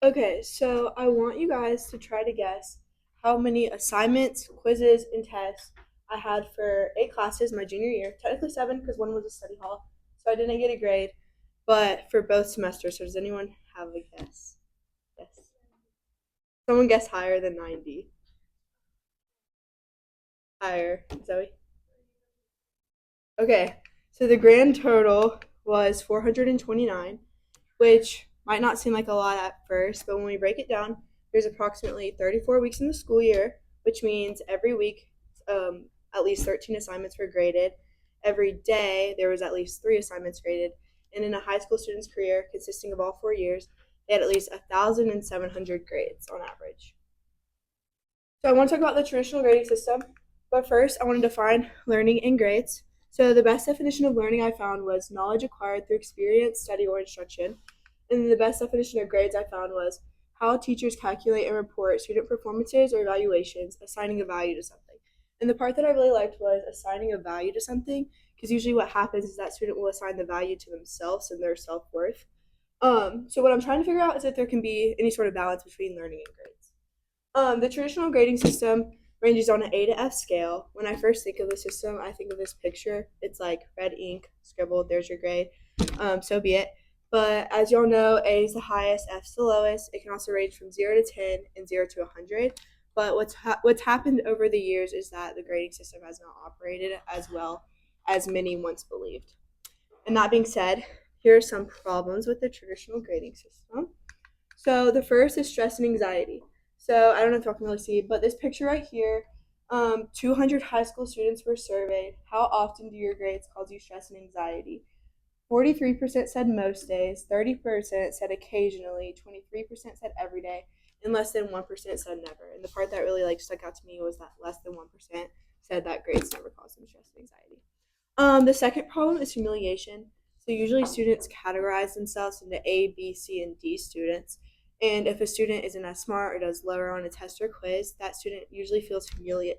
Okay, so I want you guys to try to guess how many assignments, quizzes, and tests I had for 8 classes my junior year. Technically seven because one was a study hall, so I didn't get a grade. But for both semesters, so does anyone have a guess? Yes. Someone guess higher than 90. Higher, Zoe. Okay, so the grand total was 429, which might not seem like a lot at first, but when we break it down, there's approximately 34 weeks in the school year, which means every week at least 13 assignments were graded. Every day, there was at least 3 assignments graded. And in a high school student's career consisting of all 4 years, they had at least 1,700 grades on average. So I want to talk about the traditional grading system, but first I want to define learning and grades. So the best definition of learning I found was knowledge acquired through experience, study, or instruction. And the best definition of grades I found was how teachers calculate and report student performances or evaluations, assigning a value to something. And the part that I really liked was assigning a value to something, because usually what happens is that student will assign the value to themselves and their self worth. So what I'm trying to figure out is if there can be any sort of balance between learning and grades. The traditional grading system ranges on an A to F scale. When I first think of the system, I think of this picture. It's like red ink, scribbled, there's your grade. So be it. But as y'all know, A is the highest, F is the lowest. It can also range from 0 to 10 and 0 to 100. But what's happened over the years is that the grading system has not operated as well as many once believed. And that being said, here are some problems with the traditional grading system. So the first is stress and anxiety. So I don't know if y'all can really see, but this picture right here, 200 high school students were surveyed. How often do your grades cause you stress and anxiety? 43% said most days, 30% said occasionally, 23% said every day, and less than 1% said never. And the part that really stuck out to me was that less than 1% said that grades never cause them stress and anxiety. The second problem is humiliation. So usually students categorize themselves into A, B, C, and D students. And if a student isn't as smart or does lower on a test or quiz, that student usually feels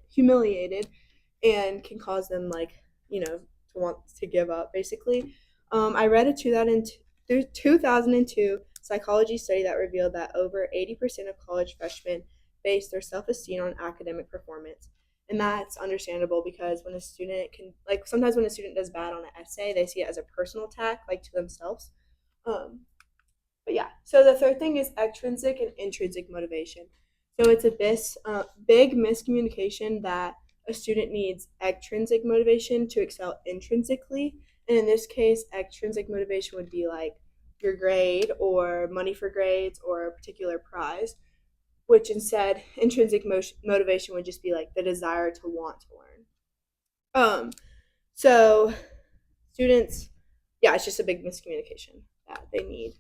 humiliated and can cause them to want to give up basically. I read a 2002 psychology study that revealed that over 80% of college freshmen base their self-esteem on academic performance, and that's understandable because when a student can sometimes when a student does bad on an essay, they see it as a personal attack to themselves. Um, but yeah, so the third thing is extrinsic and intrinsic motivation. So it's a big miscommunication that a student needs extrinsic motivation to excel intrinsically. And in this case, extrinsic motivation would be like your grade or money for grades or a particular prize, which instead, intrinsic motivation would just be like the desire to want to learn. So students, yeah, it's just a big miscommunication that they need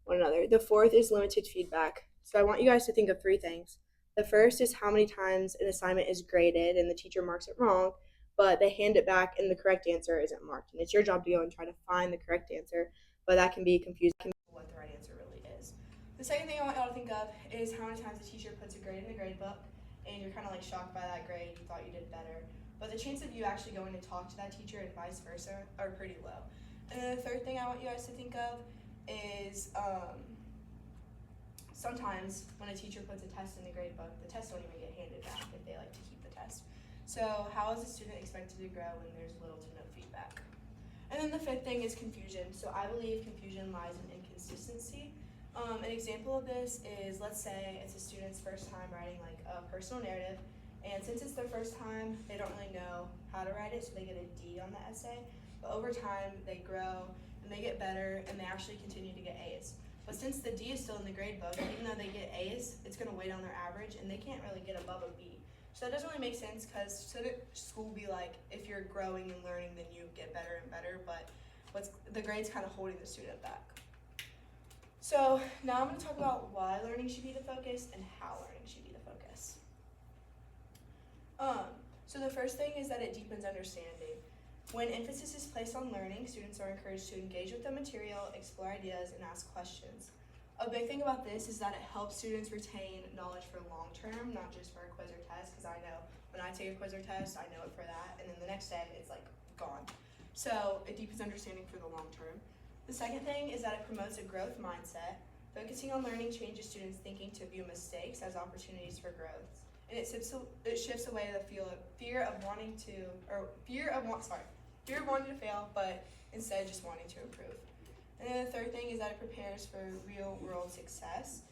one another. The fourth is limited feedback. So I want you guys to think of 3 things. The first is how many times an assignment is graded and the teacher marks it wrong, but they hand it back and the correct answer isn't marked. And it's your job to go and try to find the correct answer, but that can be confusing what the right answer really is. The second thing I want y'all to think of is how many times the teacher puts a grade in the grade book and you're kind of shocked by that grade, you thought you did better. But the chance of you actually going to talk to that teacher and vice versa are pretty low. And then the third thing I want you guys to think of is sometimes when a teacher puts a test in the grade book, the test don't even get handed back if they like to keep the test. So how is a student expected to grow when there's little to no feedback? And then the fifth thing is confusion. So I believe confusion lies in inconsistency. An example of this is, let's say it's a student's first time writing a personal narrative, and since it's their first time, they don't really know how to write it, so they get a D on the essay. But over time, they grow and they get better, and they actually continue to get A's. But since the D is still in the grade book, even though they get A's, it's going to weigh on their average, and they can't really get above a B. So that doesn't really make sense because shouldn't school be like, if you're growing and learning, then you get better and better, but the grade's kind of holding the student back. So now I'm going to talk about why learning should be the focus and how learning should be the focus. So the first thing is that it deepens understanding. When emphasis is placed on learning, students are encouraged to engage with the material, explore ideas, and ask questions. A big thing about this is that it helps students retain knowledge for long term, not just for a quiz or test, because I know when I take a quiz or test, I know it for that, and then the next day it's gone. So it deepens understanding for the long term. The second thing is that it promotes a growth mindset. Focusing on learning changes students' thinking to view mistakes as opportunities for growth, and it shifts away the fear of wanting to fail, but instead just wanting to improve. And then the third thing is that it prepares for real-world success.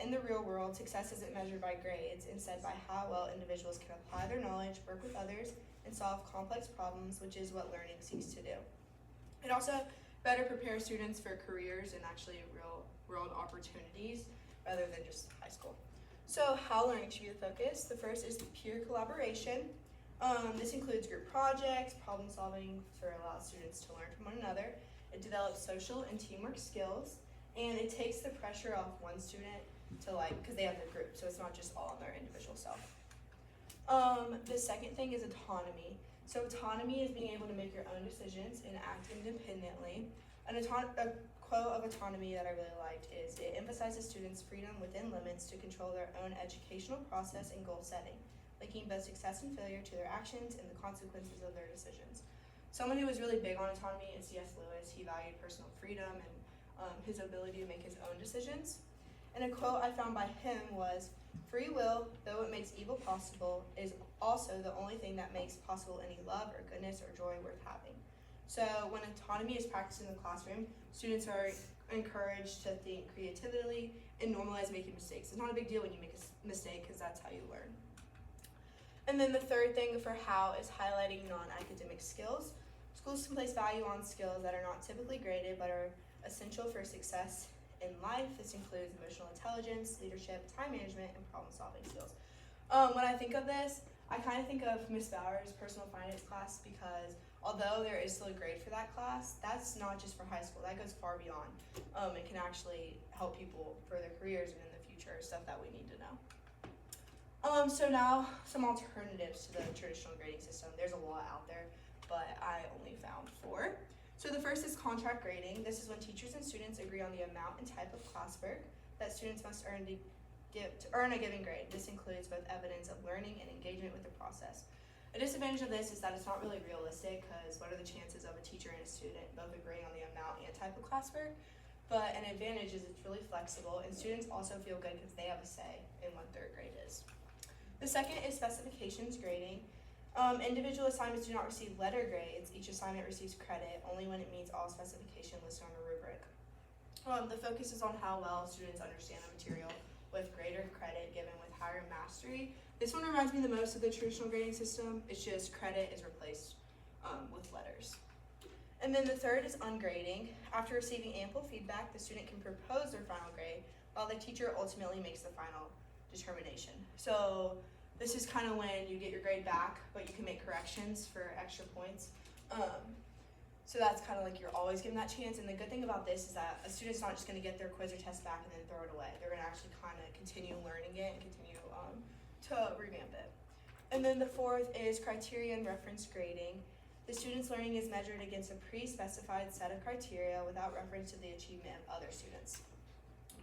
In the real world, success isn't measured by grades, instead by how well individuals can apply their knowledge, work with others, and solve complex problems, which is what learning seeks to do. It also better prepares students for careers and actually real-world opportunities rather than just high school. So how learning should be the focus? The first is peer collaboration. This includes group projects, problem solving to allow students to learn from one another. It develops social and teamwork skills, and it takes the pressure off one student to because they have their group, so it's not just all on their individual self. The second thing is autonomy. So autonomy is being able to make your own decisions and act independently. A quote of autonomy that I really liked is, it emphasizes students' freedom within limits to control their own educational process and goal setting, linking both success and failure to their actions and the consequences of their decisions. Someone who was really big on autonomy is C.S. Lewis. He valued personal freedom and his ability to make his own decisions. And a quote I found by him was, "Free will, though it makes evil possible, is also the only thing that makes possible any love or goodness or joy worth having." So when autonomy is practiced in the classroom, students are encouraged to think creatively and normalize making mistakes. It's not a big deal when you make a mistake because that's how you learn. And then the third thing for how is highlighting non-academic skills. Schools can place value on skills that are not typically graded but are essential for success in life. This includes emotional intelligence, leadership, time management, and problem-solving skills. When I think of this, I kind of think of Miss Bauer's personal finance class, because although there is still a grade for that class, that's not just for high school. That goes far beyond. It can actually help people for their careers and in the future, stuff that we need to know. So now some alternatives to the traditional grading system. There's a lot out there, but I only found 4. So the first is contract grading. This is when teachers and students agree on the amount and type of classwork that students must earn to earn a given grade. This includes both evidence of learning and engagement with the process. A disadvantage of this is that it's not really realistic, because what are the chances of a teacher and a student both agreeing on the amount and type of classwork? But an advantage is it's really flexible, and students also feel good because they have a say in what their grade is. The second is specifications grading. Individual assignments do not receive letter grades. Each assignment receives credit only when it meets all specifications listed on a rubric. The focus is on how well students understand the material, with greater credit given with higher mastery. This one reminds me the most of the traditional grading system. It's just credit is replaced with letters. And then the third is ungrading. After receiving ample feedback, the student can propose their final grade, while the teacher ultimately makes the final determination. So this is kind of when you get your grade back, but you can make corrections for extra points. So that's kind of like you're always given that chance. And the good thing about this is that a student's not just going to get their quiz or test back and then throw it away. They're going to actually kind of continue learning it and continue to revamp it. And then the fourth is criterion reference grading. The student's learning is measured against a pre-specified set of criteria without reference to the achievement of other students.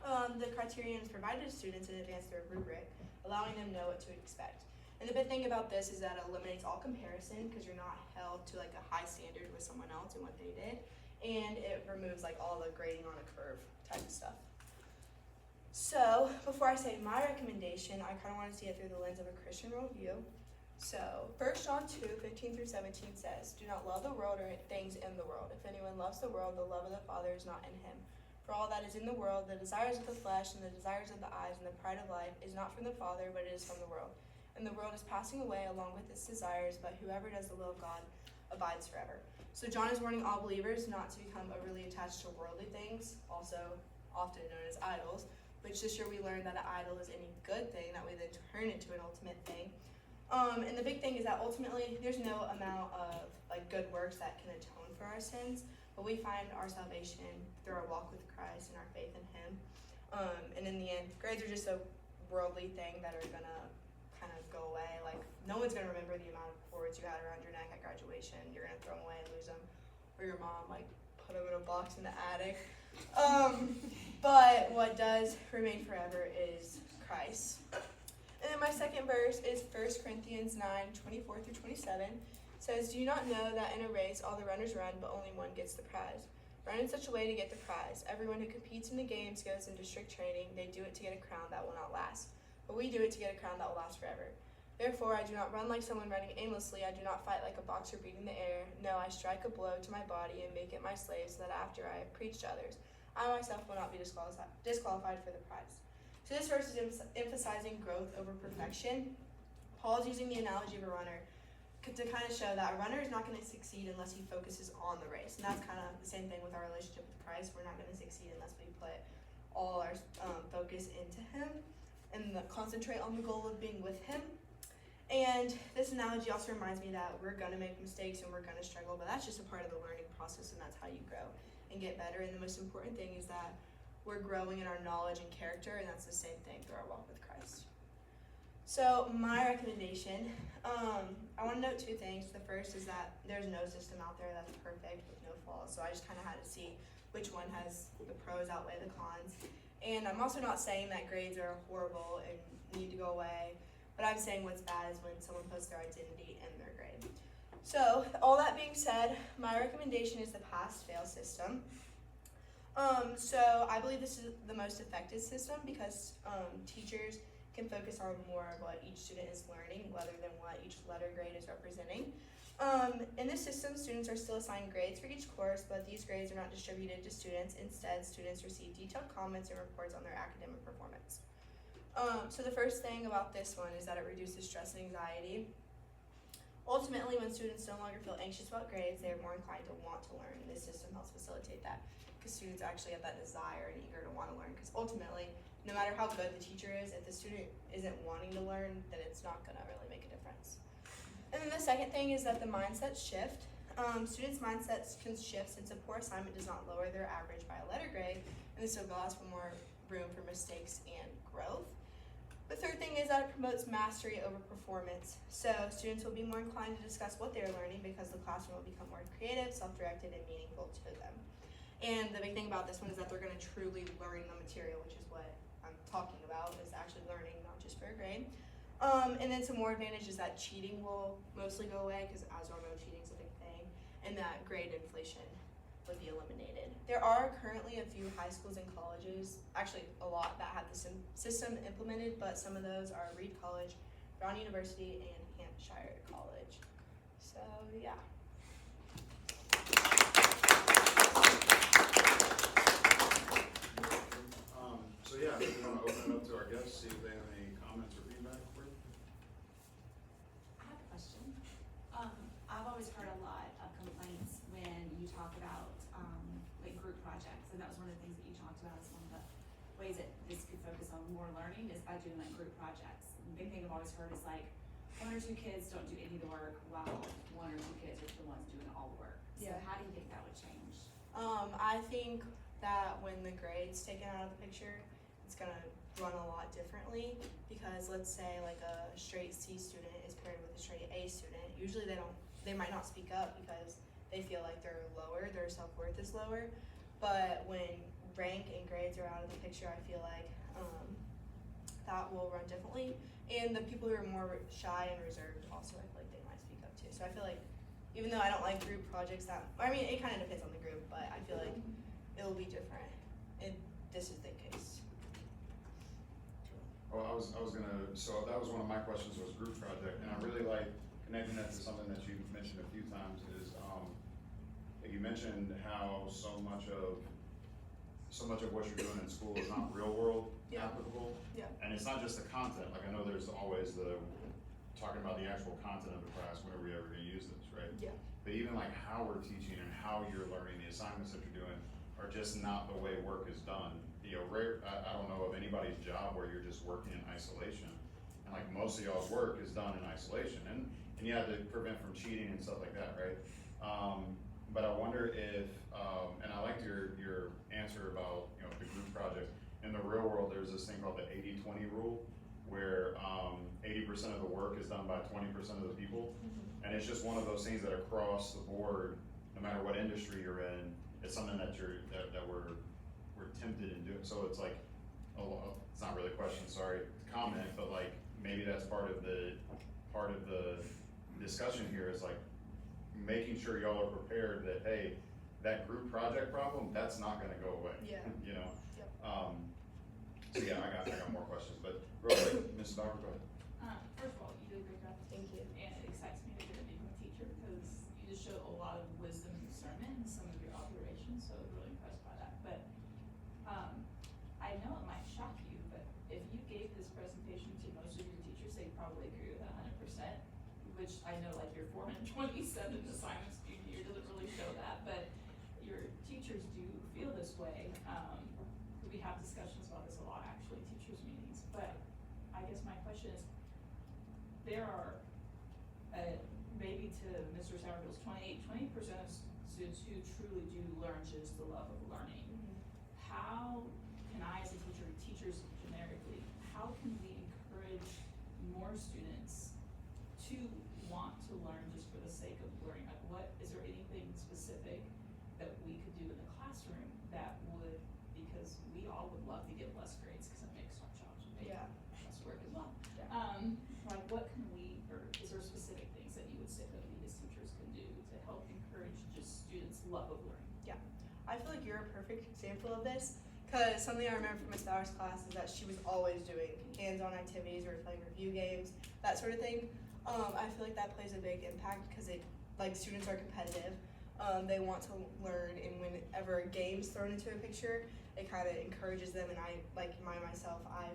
The criterion is provided to students in advance through a rubric, allowing them to know what to expect. And the big thing about this is that it eliminates all comparison, because you're not held to like a high standard with someone else and what they did, and it removes like all the grading on a curve type of stuff. So before I say my recommendation, I kind of want to see it through the lens of a Christian worldview. So 1 John 2:15 through 17 says, "Do not love the world or things in the world. If anyone loves the world, the love of the Father is not in him. For all that is in the world, the desires of the flesh and the desires of the eyes and the pride of life, is not from the Father, but it is from the world. And the world is passing away along with its desires, but whoever does the will of God abides forever." So John is warning all believers not to become overly attached to worldly things, also often known as idols, which this year we learned that an idol is any good thing that we then turn into an ultimate thing. And the big thing is that ultimately there's no amount of like good works that can atone for our sins, but we find our salvation through our walk with Christ and our faith in him. And in the end, grades are just a worldly thing that are gonna kind of go away. Like, no one's gonna remember the amount of cords you had around your neck at graduation. You're gonna throw them away and lose them, or your mom like put them in a box in the attic. But what does remain forever is Christ. And then my second verse is 1 Corinthians 9:24 through 27. It says, "Do you not know that in a race all the runners run, but only one gets the prize? Run in such a way to get the prize. Everyone who competes in the games goes into strict training. They do it to get a crown that will not last. But we do it to get a crown that will last forever. Therefore, I do not run like someone running aimlessly. I do not fight like a boxer beating the air. No, I strike a blow to my body and make it my slave so that after I have preached to others, I myself will not be disqualified for the prize. So this verse is emphasizing growth over perfection. Paul is using the analogy of a runner to kind of show that a runner is not going to succeed unless he focuses on the race. And that's kind of the same thing with our relationship with Christ. We're not going to succeed unless we put all our focus into him and concentrate on the goal of being with him. And this analogy also reminds me that we're going to make mistakes and we're going to struggle, but that's just a part of the learning process, and that's how you grow and get better. And the most important thing is that we're growing in our knowledge and character, and that's the same thing through our walk with Christ. So my recommendation, I want to note two things. The first is that there's no system out there that's perfect with no flaws, so I just kind of had to see which one has the pros outweigh the cons. And I'm also not saying that grades are horrible and need to go away, but I'm saying what's bad is when someone puts their identity in their grade. So all that being said, my recommendation is the pass-fail system. So I believe this is the most effective system because teachers can focus on more of what each student is learning rather than what each letter grade is representing. In this system, students are still assigned grades for each course, but these grades are not distributed to students. Instead, students receive detailed comments and reports on their academic performance. So the first thing about this one is that it reduces stress and anxiety. Ultimately, when students no longer feel anxious about grades, they are more inclined to want to learn, and this system helps facilitate that because students actually have that desire and eager to want to learn, because ultimately, no matter how good the teacher is, if the student isn't wanting to learn, then it's not going to really make a difference. And then the second thing is that the mindsets shift. Students' mindsets can shift since a poor assignment does not lower their average by a letter grade, and this allows for more room for mistakes and growth. The third thing is that it promotes mastery over performance. So students will be more inclined to discuss what they're learning because the classroom will become more creative, self-directed, and meaningful to them. And the big thing about this one is that they're going to truly learn the material, which is what I'm talking about, is actually learning, not just for a grade. And then some more advantages that cheating will mostly go away, because as we all know, cheating is a big thing, and that grade inflation would be eliminated. There are currently a few high schools and colleges, actually a lot, that have the system implemented, but some of those are Reed College, Brown University, and Hampshire College. So yeah. So yeah, we want to open it up to our guests, see if they have any comments or feedback for you. I have a question. I've always heard a lot of complaints when you talk about like group projects, and that was one of the things that you talked about as one of the ways that this could focus on more learning is by doing like group projects. The big thing I've always heard is like one or two kids don't do any of the work while one or two kids are the ones doing all the work. So Yeah. how do you think that would change? I think that when the grade's taken out of the picture, it's gonna run a lot differently, because let's say like a straight C student is paired with a straight A student. Usually they might not speak up because they feel like they're lower, their self-worth is lower. But when rank and grades are out of the picture, I feel like that will run differently. And the people who are more shy and reserved also, I feel like they might speak up too. So I feel like, even though I don't like group projects it kind of depends on the group, but I feel like it'll be different if this is the case. Well, I was gonna, so that was one of my questions, was group project, and I really like connecting that to something that you mentioned a few times is, you mentioned how so much of what you're doing in school is not real world applicable. Yeah. And it's not just the content, like I know there's always talking about the actual content of the class whenever we ever gonna use this, right? Yeah. But even like how we're teaching and how you're learning, the assignments that you're doing are just not the way work is done. I don't know of anybody's job where you're just working in isolation, and like most of y'all's work is done in isolation, and you have to prevent from cheating and stuff like that, right? But I wonder if, and I liked your answer about the group project. In the real world, there's this thing called the 80-20 rule, where 80% of the work is done by 20% of the people, and it's just one of those things that across the board, no matter what industry you're in, it's something that we're tempted in doing. So it's like, it's not really a question, sorry, comment, but like maybe that's part of the discussion here is like making sure y'all are prepared that, hey, that group project problem, that's not gonna go away. Yeah. You know? Yep. So yeah, I got more questions, but real quick, Mrs. Bauer, go ahead. First of all, you did a great job. Thank you. And it excites me to get a being a teacher because you just showed a lot of wisdom and discernment in some of your observations, so I was really impressed by that. But, I know it might shock you, but if you gave this presentation to most of your teachers, they'd probably agree with 100%, which I know like your 427 assignments due year doesn't really show that, but your teachers do feel this way. We have discussions about this a lot, actually, teachers' meetings, but I guess my question is, there are, maybe to Mr. Sourville's 20% of students who truly do learn just the love of learning. How can I, as a teacher, teachers generically, how can we encourage more students to want to learn just for the sake of learning? Like, what, is there anything specific that we could do in the classroom that would, because we all would love to get less grades, because it makes our jobs maybe less work as well. Like, what can we, or is there specific things that you would say that we as teachers can do to help encourage just students' love of learning? I feel like you're a perfect example of this, because something I remember from Miss Bauer's class is that she was always doing hands-on activities or playing review games, that sort of thing. I feel like that plays a big impact because students are competitive. They want to learn, and whenever a game's thrown into a picture, it kind of encourages them, and I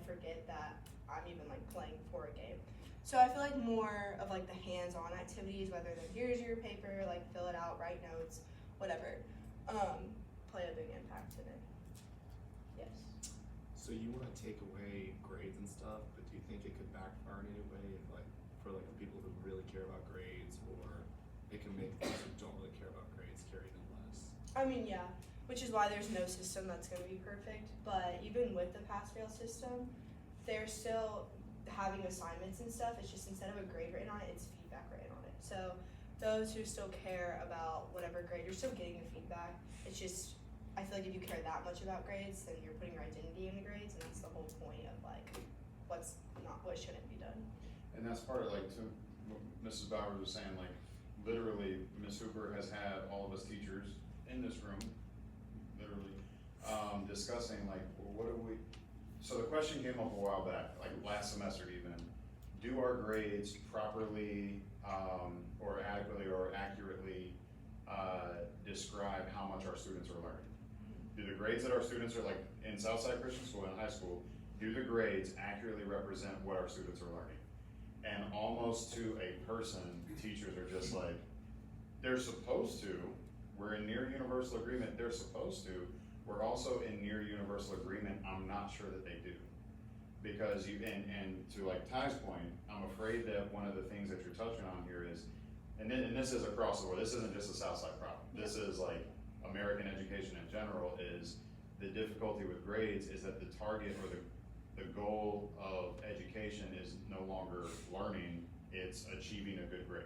forget that I'm even playing for a game. So I feel like more of the hands-on activities, whether they're here's your paper, fill it out, write notes, whatever, play a big impact in it. Yes. So you want to take away grades and stuff, but do you think it could backfire in any way if for the people who really care about grades, or it can make those who don't really care about grades carry them less? I mean, yeah, which is why there's no system that's going to be perfect, but even with the pass-fail system, they're still having assignments and stuff. It's just instead of a grade written on it, it's feedback written on it. So those who still care about whatever grade, you're still getting the feedback. It's just, I feel like if you care that much about grades, then you're putting your identity in the grades, and that's the whole point of what shouldn't be done. And that's part of to what Mrs. Bauer was saying, literally, Ms. Hooper has had all of us teachers in this room, literally, discussing what do we, so the question came up a while back, last semester even, do our grades properly, or adequately or accurately, describe how much our students are learning? Do the grades that our students are in Southside Christian School and high school, do the grades accurately represent what our students are learning? And almost to a person, teachers are just they're supposed to, we're in near universal agreement, they're supposed to, we're also in near universal agreement, I'm not sure that they do. Because and to Ty's point, I'm afraid that one of the things that you're touching on here is, and this is across the board, this isn't just a Southside problem, this is American education in general, is the difficulty with grades is that the target or the goal of education is no longer learning, it's achieving a good grade.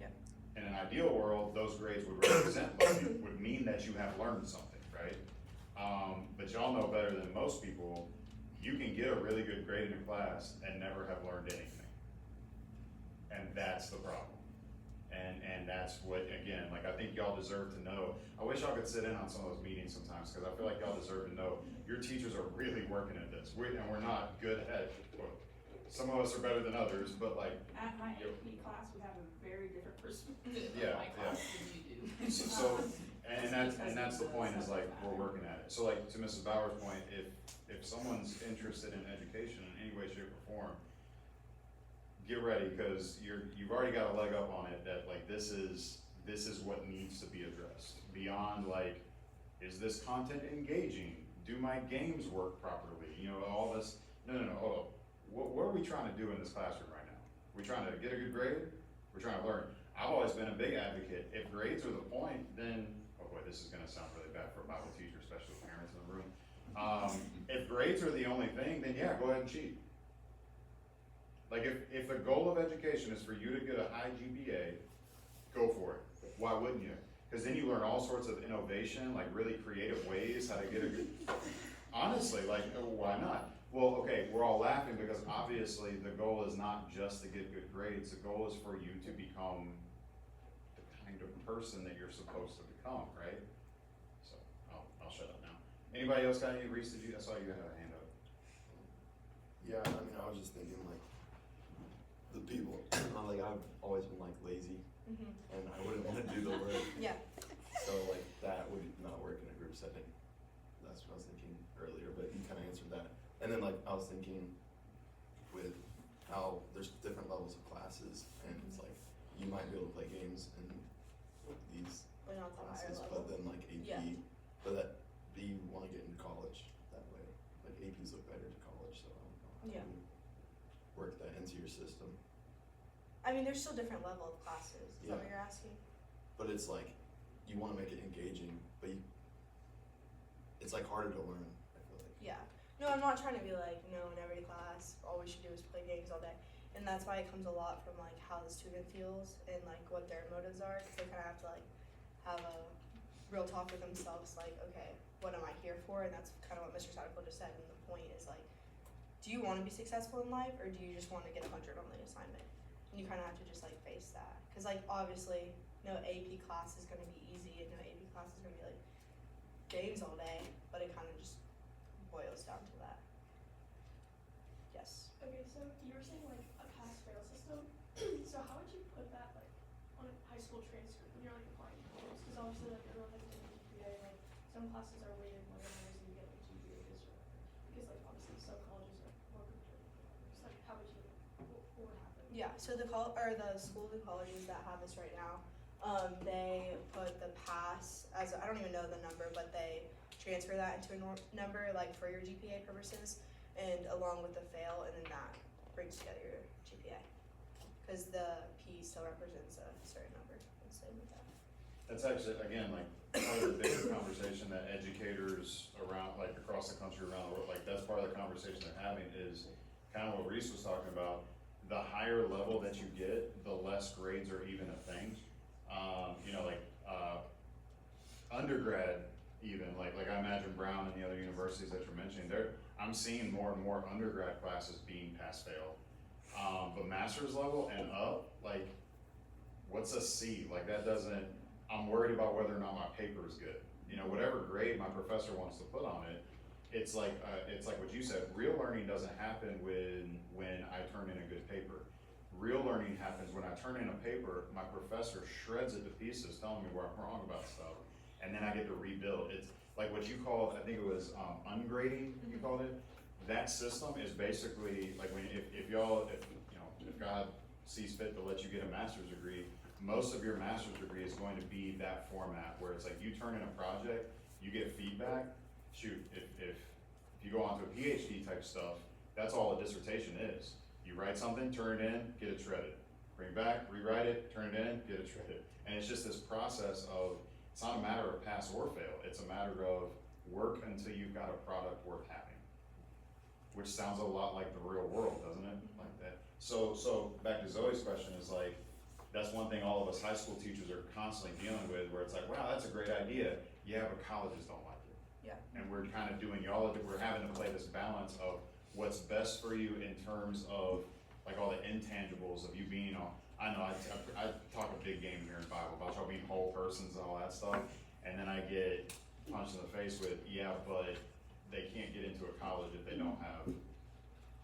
Yep. In an ideal world, those grades would represent, would mean that you have learned something, right? But y'all know better than most people, you can get a really good grade in a class and never have learned anything. And that's the problem. And that's what, again, I think y'all deserve to know. I wish y'all could sit in on some of those meetings sometimes, because I feel like y'all deserve to know your teachers are really working at this. And we're not good at it. Well, some of us are better than others, but At my AP class, we have a very different perspective Yeah, of my class than you do. and that's the point is we're working at it. So to Mrs. Bauer's point, if someone's interested in education in any way, shape, or form, get ready, because you've already got a leg up on it that this is what needs to be addressed. Beyond is this content engaging? Do my games work properly? All this. No, hold up. What are we trying to do in this classroom right now? We're trying to get a good grade? We're trying to learn. I've always been a big advocate. If grades are the point, then, oh boy, this is gonna sound really bad for a Bible teacher, especially with parents in the room. If grades are the only thing, then yeah, go ahead and cheat. If the goal of education is for you to get a high GPA, go for it. Why wouldn't you? Because then you learn all sorts of innovation, really creative ways how to get a good, honestly, why not? Well, okay, we're all laughing because obviously the goal is not just to get good grades. The goal is for you to become the kind of person that you're supposed to become, right? Anybody else got any, Reese, did you, I saw you had a hand up. Yeah, I mean, I was just thinking like the people. Like I've always been like lazy, and I wouldn't want to do the work. Yeah. So like that would not work in a group setting. That's what I was thinking earlier, but you kind of answered that. And then like I was thinking with how there's different levels of classes, and it's like you might be able to play games in these But not the higher classes, level. but then like AP, Yeah. but that you want to get into college that way. Like APs look better to college, so I don't know how Yeah. you work that into your system. I mean, there's still different level of classes. Is that what Yeah. you're asking? But it's like you want to make it engaging, but it's like harder to learn. I feel like. Yeah. No, I'm not trying to be like, no, in every class, all we should do is play games all day. And that's why it comes a lot from like how the student feels and like what their motives are, because they kind of have to like have a real talk with themselves, like, okay, what am I here for? And that's kind of what Mr. Satterfield just said. And the point is like, do you want to be successful in life, or do you just want to get 100 on the assignment? And you kind of have to just like face that, because like obviously, no AP class is going to be easy, and no AP class is going to be like games all day, but it kind of just boils down to that. Yes. Okay, so you were saying like a pass-fail system. So how would you put that like on a high school transcript when you're like applying to colleges? Because obviously like everyone has a different GPA. Like some classes are weighted more than others, and you get like GPAs or whatever. Because like obviously some colleges are more competitive than others. Like how would you what would happen? Yeah. So the the schools and colleges that have this right now, they put the pass as I don't even know the number, but they transfer that into a number like for your GPA purposes, and along with the fail, and then that brings together your GPA, because the P still represents a certain number. And same with that. That's actually, again, like, part of the bigger conversation that educators around, like, across the country, around the world, like, that's part of the conversation they're having is kind of what Reese was talking about. The higher level that you get, the less grades are even a thing. You know, like, undergrad even, like I imagine Brown and the other universities that you're mentioning, I'm seeing more and more undergrad classes being pass-fail. But master's level and up, like, what's a C? Like, that doesn't, I'm worried about whether or not my paper is good. You know, whatever grade my professor wants to put on it, it's like what you said, real learning doesn't happen when I turn in a good paper. Real learning happens when I turn in a paper, my professor shreds it to pieces, telling me where I'm wrong about stuff, and then I get to rebuild. It's like what you called, I think it was ungrading, you called it. That system is basically like if God sees fit to let you get a master's degree, most of your master's degree is going to be that format where it's like you turn in a project, you get feedback. Shoot, if you go on to a PhD type stuff, that's all a dissertation is. You write something, turn it in, get it shredded. Bring it back, rewrite it, turn it in, get it shredded. And it's just this process of, it's not a matter of pass or fail, it's a matter of work until you've got a product worth having. Which sounds a lot like the real world, doesn't it? Like that. So back to Zoe's question is like, that's one thing all of us high school teachers are constantly dealing with, where it's like, wow, that's a great idea. Yeah, but colleges don't like it. Yeah. And we're kind of doing, we're having to play this balance of what's best for you in terms of like all the intangibles of you being I know I talk a big game here in Bible about y'all being whole persons and all that stuff. And then I get punched in the face with, yeah, but they can't get into a college if they don't have,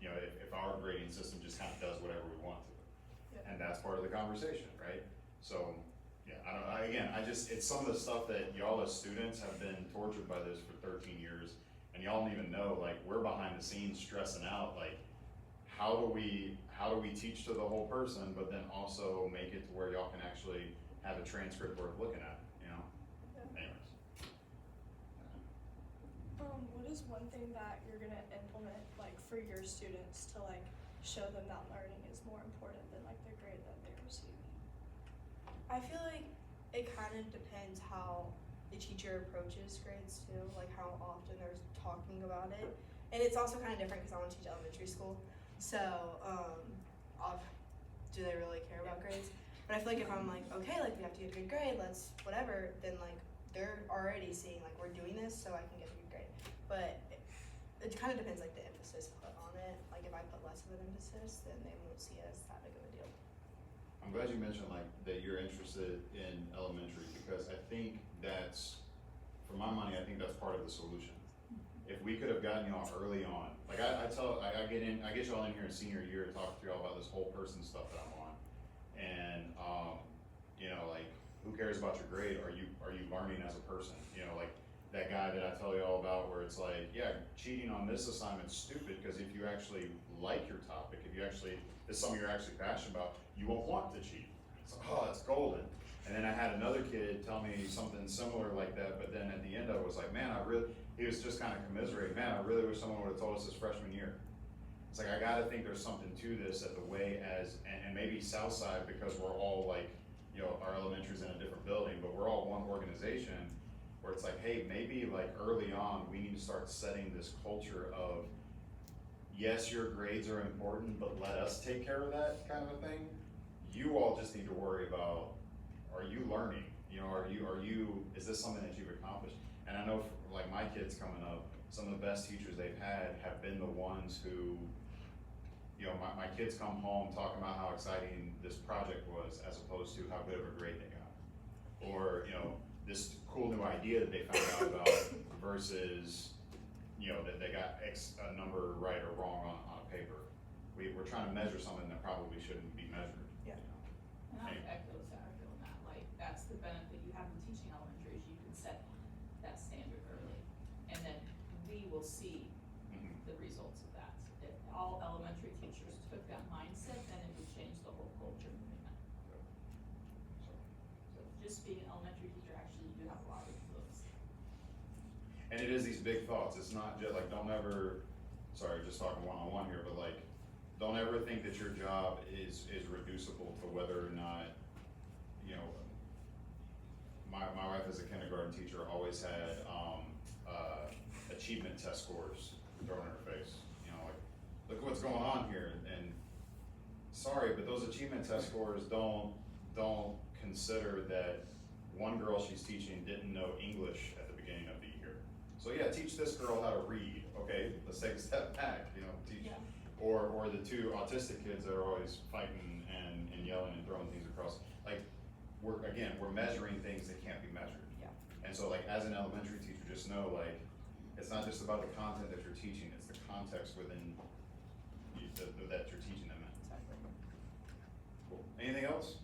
you know, if our grading system just kind of does whatever we want to. Yeah. And that's part of the conversation, right? So, yeah, it's some of the stuff that y'all as students have been tortured by this for 13 years, and y'all don't even know, like, we're behind the scenes stressing out, like, how do we teach to the whole person, but then also make it to where y'all can actually have a transcript worth looking at, you know? Yeah. Anyways. What is one thing that you're gonna implement like for your students to like show them that learning is more important than like the grade that they're receiving? I feel like it kind of depends how the teacher approaches grades too, like how often they're talking about it. And it's also kind of different because I want to teach elementary school. So, do they really care about grades? But I feel like if I'm like, okay, like we have to get a good grade, let's whatever, then like they're already seeing like we're doing this so I can get a good grade. But it kind of depends like the emphasis put on it. Like if I put less of an emphasis, then they won't see it as that big of a deal. I'm glad you mentioned like that you're interested in elementary, because I think that's, for my money, I think that's part of the solution. we could have gotten y'all early on, like I get y'all in here in senior year to talk to y'all about this whole person stuff that I'm on. And, you know, like, who cares about your grade? Are you learning as a person? You know, like, that guy that I tell you all about where it's like, yeah, cheating on this assignment's stupid, because if you actually like your topic, if you actually, it's something you're actually passionate about, you won't want to cheat. It's like, oh, it's golden. And then I had another kid tell me something similar like that, but then at the end of it was like, man, he was just kind of commiserating, man, I really wish someone would have told us this freshman year. It's like, I gotta think there's something to this at the way as, and maybe Southside, because we're all like, you know, our elementary's in a different building, but we're all one organization, where it's like, hey, maybe like early on, we need to start setting this culture of, yes, your grades are important, but let us take care of that kind of a thing. You all just need to worry about, are you learning? You know, is this something that you've accomplished? And I know for, like, my kids coming up, some of the best teachers they've had have been the ones who, you know, my kids come home talking about how exciting this project was as opposed to how good of a grade they got. Or, you know, this cool new idea that they found out about versus, you know, that they got a number right or wrong on a paper. We're trying to measure something that probably shouldn't be measured. Yeah. And I would echo Sarah on that, like, that's the benefit you have in teaching elementary, is you can set that standard early, and then we will see the results of that. If all elementary teachers took that mindset, then it would change the whole culture moving on. So just being an elementary teacher, actually, you do have a lot of influence. And it is these big thoughts. It's not just like, don't ever, sorry, just talking one-on-one here, but like, don't ever think that your job is reducible to whether or not, you know, my wife as a kindergarten teacher always had, achievement test scores thrown in her face. You know, like, look what's going on here, and sorry, but those achievement test scores don't consider that one girl she's teaching didn't know English at the beginning of the year. So yeah, teach this girl how to read, okay? Let's take a step back, you know, teach. Yeah. Or the two autistic kids that are always fighting and yelling and throwing things across. Like, we're measuring things that can't be measured. Yeah. And so, like, as an elementary teacher, just know, like, it's not just about the content that you're teaching, it's the context within that you're teaching them in. Exactly. Cool. Anything else?